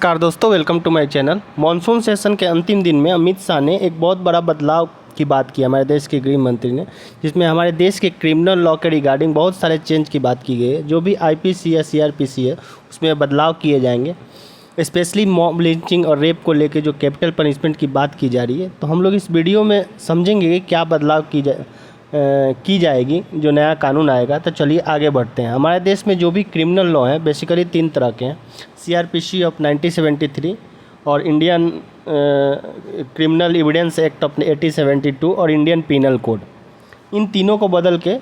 नमस्कार दोस्तों, welcome to my channel. Monsoon session के अंतिम दिन में अमित शाह ने एक बहुत बड़ा बदलाव की बात की हमारे देश के गृह मंत्री ने, जिसमें हमारे देश के क्रिमिनल लॉ के रिगार्डिंग बहुत सारे चेंज की बात की गई है। जो भी आईपीसी या सीआरपीसी है उसमें बदलाव किए जाएंगे। स्पेशली मॉब लिंचिंग और रेप को लेकर जो कैपिटल पनिशमेंट की बात की जा रही है, तो हम लोग इस वीडियो में समझेंगे कि क्या बदलाव की जाएगी जो नया कानून आएगा। तो चलिए आगे बढ़ते हैं। हमारे देश में जो भी क्रिमिनल लॉ हैं बेसिकली 3 तरह के हैं। सीआरपीसी ऑफ 1973 और Indian criminal evidence act of 1872 और इंडियन पीनल कोड। इन तीनों को बदल के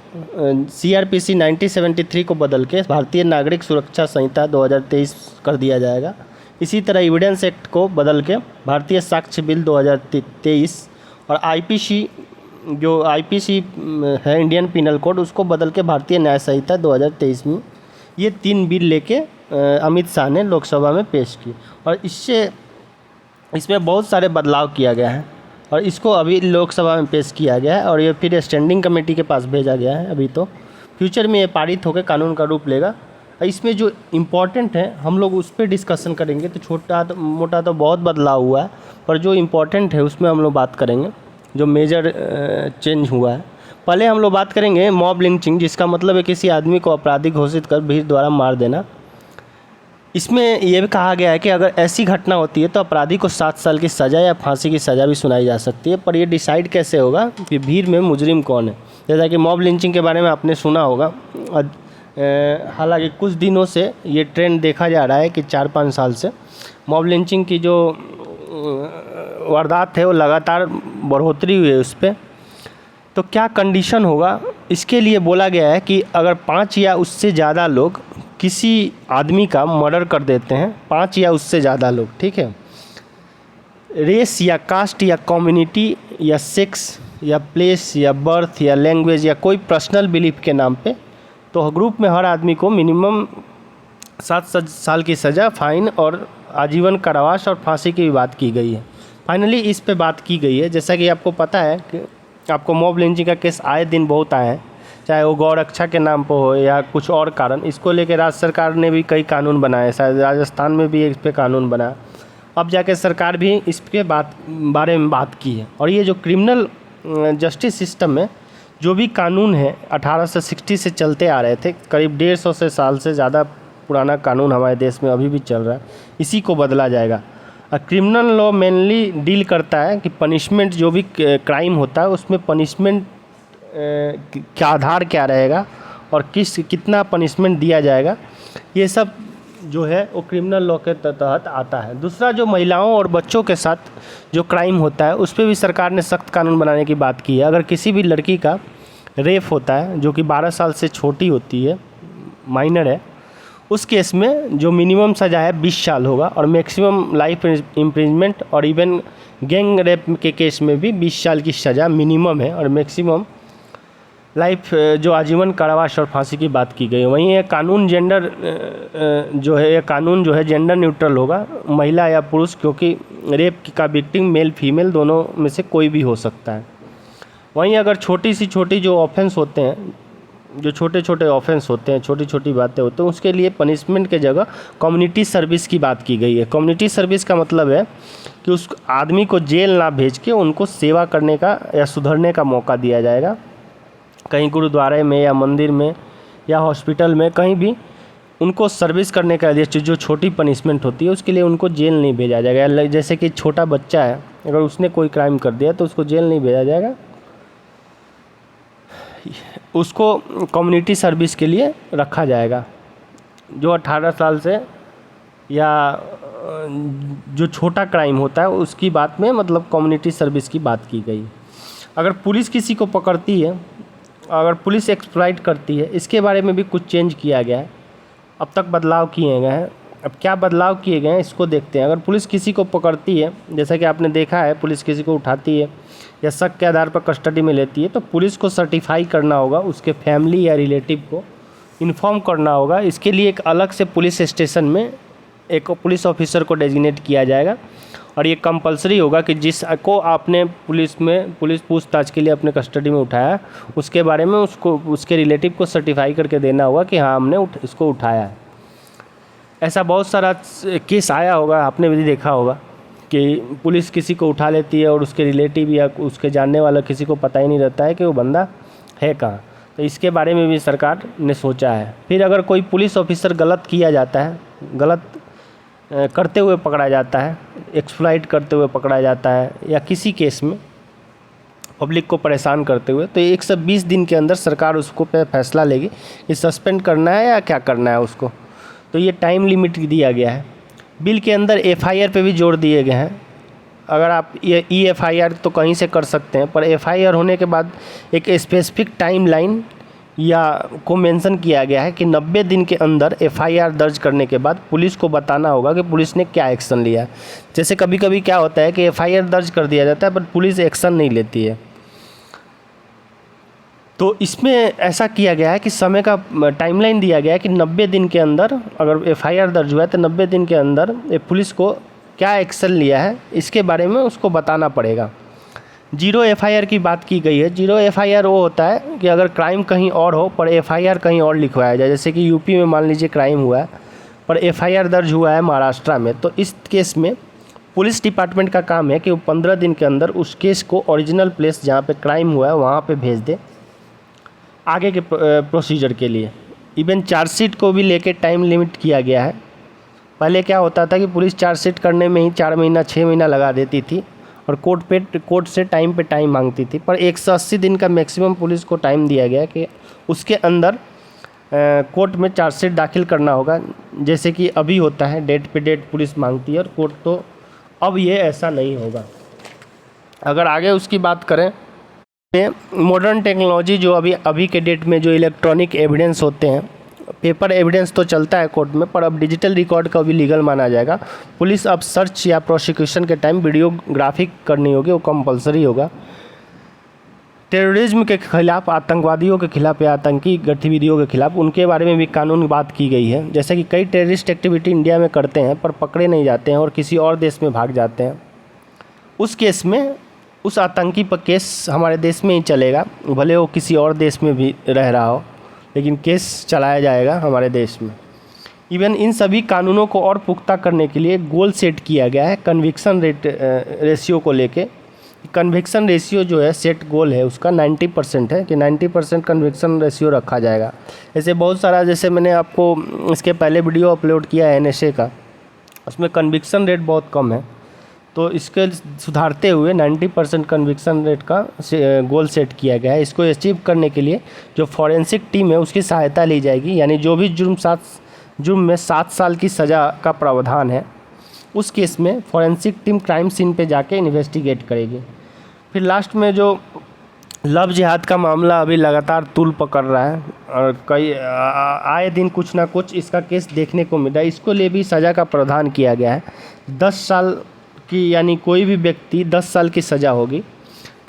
सीआरपीसी 1973 को बदल के भारतीय नागरिक सुरक्षा संहिता 2023 कर दिया जाएगा। इसी तरह एविडेंस एक्ट को बदल के भारतीय साक्ष्य बिल 2023 और आईपीसी जो आईपीसी है इंडियन पीनल कोड उसको बदल के भारतीय न्याय संहिता 2023 में ये 3 बिल लेके अमित शाह ने लोकसभा में पेश की और इसमें बहुत सारे बदलाव किया गया है और इसको अभी लोकसभा में पेश किया गया है और ये फिर स्टैंडिंग कमेटी के पास भेजा गया है। अभी तो फ्यूचर में ये पारित होकर कानून का रूप लेगा। इसमें जो इम्पोर्टेंट है हम लोग उस पर डिस्कशन करेंगे। तो छोटा मोटा तो बहुत बदलाव हुआ है, पर जो इम्पोर्टेंट है उसमें हम लोग बात करेंगे जो मेजर चेंज हुआ है। पहले हम लोग बात करेंगे मॉब लिंचिंग, जिसका मतलब है किसी आदमी को अपराधी घोषित कर भीड़ द्वारा मार देना। इसमें यह भी कहा गया है कि अगर ऐसी घटना होती है तो अपराधी को 7 साल की सज़ा या फांसी की सज़ा भी सुनाई जा सकती है। पर यह डिसाइड कैसे होगा कि भीड़ में मुजरिम कौन है। जैसा कि मॉब लिंचिंग के बारे में आपने सुना होगा। हालांकि कुछ दिनों से ये ट्रेंड देखा जा रहा है कि 4-5 साल से मॉब लिंचिंग की जो वारदात है वो लगातार बढ़ोतरी हुई है उस पर। तो क्या कंडीशन होगा, इसके लिए बोला गया है कि अगर 5 या उससे ज़्यादा लोग किसी आदमी का मर्डर कर देते हैं, 5 या उससे ज़्यादा लोग, ठीक है, रेस या कास्ट या कम्युनिटी या सेक्स या प्लेस या बर्थ या लैंग्वेज या कोई पर्सनल बिलीफ के नाम पे, तो ग्रुप में हर आदमी को मिनिमम 7 साल की सज़ा, फाइन और आजीवन कारावास और फांसी की भी बात की गई है। फाइनली इस पे बात की गई है। जैसा कि आपको पता है कि आपको मॉब लिंचिंग का केस आए दिन बहुत आए हैं, चाहे वो गौ रक्षा के नाम पर हो या कुछ और कारण। इसको लेकर राज्य सरकार ने भी कई कानून बनाए, शायद राजस्थान में भी इस पे कानून बना। अब जाके सरकार भी इसके बारे में बात की है। और ये जो क्रिमिनल जस्टिस सिस्टम में जो भी कानून है 1860 से चलते आ रहे थे, करीब 150 साल से ज़्यादा पुराना कानून हमारे देश में अभी भी चल रहा है, इसी को बदला जाएगा। क्रिमिनल लॉ मेनली डील करता है कि पनिशमेंट, जो भी क्राइम होता है उसमें पनिशमेंट का आधार क्या रहेगा और कितना पनिशमेंट दिया जाएगा, ये सब जो है वो क्रिमिनल लॉ के तहत आता है। दूसरा, जो महिलाओं और बच्चों के साथ जो क्राइम होता है उस पर भी सरकार ने सख्त कानून बनाने की बात की है। अगर किसी भी लड़की का रेप होता है जो कि 12 साल से छोटी होती है, माइनर है, उस केस में जो मिनिमम सज़ा है 20 साल होगा और मैक्सिमम लाइफ इम्प्रिजमेंट, और इवन गैंग रेप के केस में भी 20 साल की सज़ा मिनिमम है और मैक्सिमम लाइफ जो आजीवन कारावास और फांसी की बात की गई है। वहीं ये कानून कानून जो है जेंडर न्यूट्रल होगा, महिला या पुरुष, क्योंकि रेप का विक्टिम मेल फीमेल दोनों में से कोई भी हो सकता है। वहीं अगर छोटी जो ऑफेंस होते हैं, जो छोटे ऑफेंस होते हैं, छोटी बातें होती हैं, उसके लिए पनिशमेंट के जगह कम्युनिटी सर्विस की बात की गई है। कम्युनिटी सर्विस का मतलब है कि उस आदमी को जेल ना भेज के उनको सेवा करने का या सुधरने का मौका दिया जाएगा। कहीं गुरुद्वारे में या मंदिर में या हॉस्पिटल में कहीं भी उनको सर्विस करने का लिए जो छोटी पनिशमेंट होती है उसके लिए उनको जेल नहीं भेजा जाएगा। जैसे कि छोटा बच्चा है, अगर उसने कोई क्राइम कर दिया तो उसको जेल नहीं भेजा जाएगा, उसको कम्युनिटी सर्विस के लिए रखा जाएगा। जो 18 साल से या जो छोटा क्राइम होता है उसकी बात में मतलब कम्युनिटी सर्विस की बात की गई। अगर पुलिस किसी को पकड़ती है, अगर पुलिस एक्सप्लॉइट करती है, इसके बारे में भी कुछ चेंज किया गया है। अब तक बदलाव किए गए हैं। अब क्या बदलाव किए गए हैं इसको देखते हैं। अगर पुलिस किसी को पकड़ती है, जैसा कि आपने देखा है, पुलिस किसी को उठाती है या शक के आधार पर कस्टडी में लेती है, तो पुलिस को सर्टिफाई करना होगा, उसके फैमिली या रिलेटिव को इन्फॉर्म करना होगा। इसके लिए एक अलग से पुलिस स्टेशन में एक पुलिस ऑफिसर को डेजिग्नेट किया जाएगा और ये कंपलसरी होगा कि जिसको आपने पुलिस पूछताछ के लिए अपने कस्टडी में उठाया, उसके बारे में उसको उसके रिलेटिव को सर्टिफाई करके देना होगा कि हाँ हमने इसको उठाया है। ऐसा बहुत सारा केस आया होगा, आपने भी देखा होगा कि पुलिस किसी को उठा लेती है और उसके रिलेटिव या उसके जानने वाला किसी को पता ही नहीं रहता है कि वो बंदा है कहाँ। तो इसके बारे में भी सरकार ने सोचा है। फिर अगर कोई पुलिस ऑफिसर गलत किया जाता है, गलत करते हुए पकड़ा जाता है, एक्सप्लॉइट करते हुए पकड़ा जाता है, या किसी केस में पब्लिक को परेशान करते हुए, तो 120 दिन के अंदर सरकार उसको पे फैसला लेगी कि सस्पेंड करना है या क्या करना है उसको। तो ये टाइम लिमिट दिया गया है। बिल के अंदर एफआईआर पे भी जोर दिए गए हैं। अगर आप ये ईएफआईआर तो कहीं से कर सकते हैं, पर एफआईआर होने के बाद एक स्पेसिफिक टाइम लाइन या को मेंशन किया गया है कि 90 दिन के अंदर एफआईआर दर्ज करने के बाद पुलिस को बताना होगा कि पुलिस ने क्या एक्शन लिया। जैसे कभी कभी क्या होता है कि एफआईआर दर्ज कर दिया जाता है पर पुलिस एक्शन नहीं लेती है। तो इसमें ऐसा किया गया है कि समय का टाइमलाइन दिया गया है कि 90 दिन के अंदर अगर एफआईआर दर्ज हुआ है तो 90 दिन के अंदर पुलिस को क्या एक्शन लिया है इसके बारे में उसको बताना पड़ेगा। जीरो एफआईआर की बात की गई है। जीरो एफआईआर वो होता है कि अगर क्राइम कहीं और हो पर एफआईआर कहीं और लिखवाया जाए। जैसे कि यूपी में मान लीजिए क्राइम हुआ है पर एफआईआर दर्ज हुआ है महाराष्ट्र में, तो इस केस में पुलिस डिपार्टमेंट का काम है कि वो 15 दिन के अंदर उस केस को ओरिजिनल प्लेस जहाँ पे क्राइम हुआ है वहाँ पे भेज दे आगे के प्रोसीजर के लिए। इवन चार्जशीट को भी लेके टाइम लिमिट किया गया है। पहले क्या होता था कि पुलिस चार्जशीट करने में ही 4 महीना 6 महीना लगा देती थी और कोर्ट से टाइम पे टाइम मांगती थी, पर 180 दिन का मैक्सिमम पुलिस को टाइम दिया गया कि उसके अंदर कोर्ट में चार्जशीट दाखिल करना होगा। जैसे कि अभी होता है डेट पे डेट पुलिस मांगती है और कोर्ट, तो अब ये ऐसा नहीं होगा। अगर आगे उसकी बात करें, मॉडर्न टेक्नोलॉजी जो अभी के डेट में जो इलेक्ट्रॉनिक एविडेंस होते हैं, पेपर एविडेंस तो चलता है कोर्ट में, पर अब डिजिटल रिकॉर्ड का भी लीगल माना जाएगा। पुलिस अब सर्च या प्रोसिक्यूशन के टाइम वीडियोग्राफी करनी होगी, वो कंपलसरी होगा। टेररिज्म के खिलाफ, आतंकवादियों के खिलाफ या आतंकी गतिविधियों के खिलाफ, उनके बारे में भी कानून बात की गई है। जैसे कि कई टेररिस्ट एक्टिविटी इंडिया में करते हैं पर पकड़े नहीं जाते हैं और किसी और देश में भाग जाते हैं। उस केस में उस आतंकी पर केस हमारे देश में ही चलेगा, भले वो किसी और देश में भी रह रहा हो, लेकिन केस चलाया जाएगा हमारे देश में। इवन इन सभी कानूनों को और पुख्ता करने के लिए गोल सेट किया गया है कन्विक्शन रेशियो को लेके। कन्विक्शन रेशियो जो है सेट गोल है उसका 90% है कि 90% कन्विक्शन रेशियो रखा जाएगा। ऐसे बहुत सारा, जैसे मैंने आपको इसके पहले वीडियो अपलोड किया है NSA का, उसमें कन्विक्शन रेट बहुत कम है, तो इसके सुधारते हुए 90% कन्विक्शन रेट का गोल सेट किया गया है। इसको अचीव करने के लिए जो फॉरेंसिक टीम है उसकी सहायता ली जाएगी, यानी जो भी जुर्म में 7 साल की सज़ा का प्रावधान है उस केस में फॉरेंसिक टीम क्राइम सीन पे जाके इन्वेस्टिगेट करेगी। फिर लास्ट में जो लव जिहाद का मामला अभी लगातार तूल पकड़ रहा है और कई आए दिन कुछ ना कुछ इसका केस देखने को मिला है, इसको लिए भी सज़ा का प्रावधान किया गया है 10 साल की, यानी कोई भी व्यक्ति 10 साल की सज़ा होगी।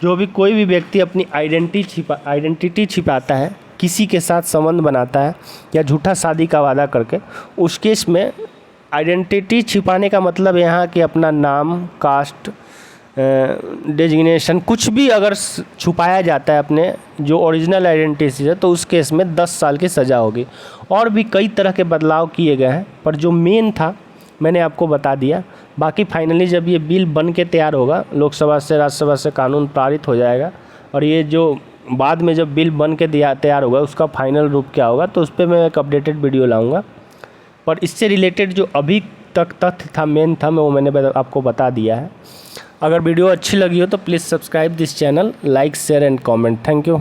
जो भी कोई भी व्यक्ति अपनी आइडेंटिटी छिपाता है, किसी के साथ संबंध बनाता है या झूठा शादी का वादा करके, उस केस में आइडेंटिटी छिपाने का मतलब यहाँ कि अपना नाम, कास्ट, डेजिग्नेशन कुछ भी अगर छुपाया जाता है अपने जो ओरिजिनल आइडेंटिटी है, तो उस केस में 10 साल की सज़ा होगी। और भी कई तरह के बदलाव किए गए हैं, पर जो मेन था मैंने आपको बता दिया। बाकी फाइनली जब ये बिल बन के तैयार होगा, लोकसभा से राज्यसभा से कानून पारित हो जाएगा और ये जो बाद में जब बिल बन के तैयार होगा उसका फाइनल रूप क्या होगा, तो उस पर मैं एक अपडेटेड वीडियो लाऊंगा। पर इससे रिलेटेड जो अभी तक तथ्य था, मेन था, वो मैंने आपको बता दिया है। अगर वीडियो अच्छी लगी हो तो please subscribe this channel, like, share and comment. Thank you.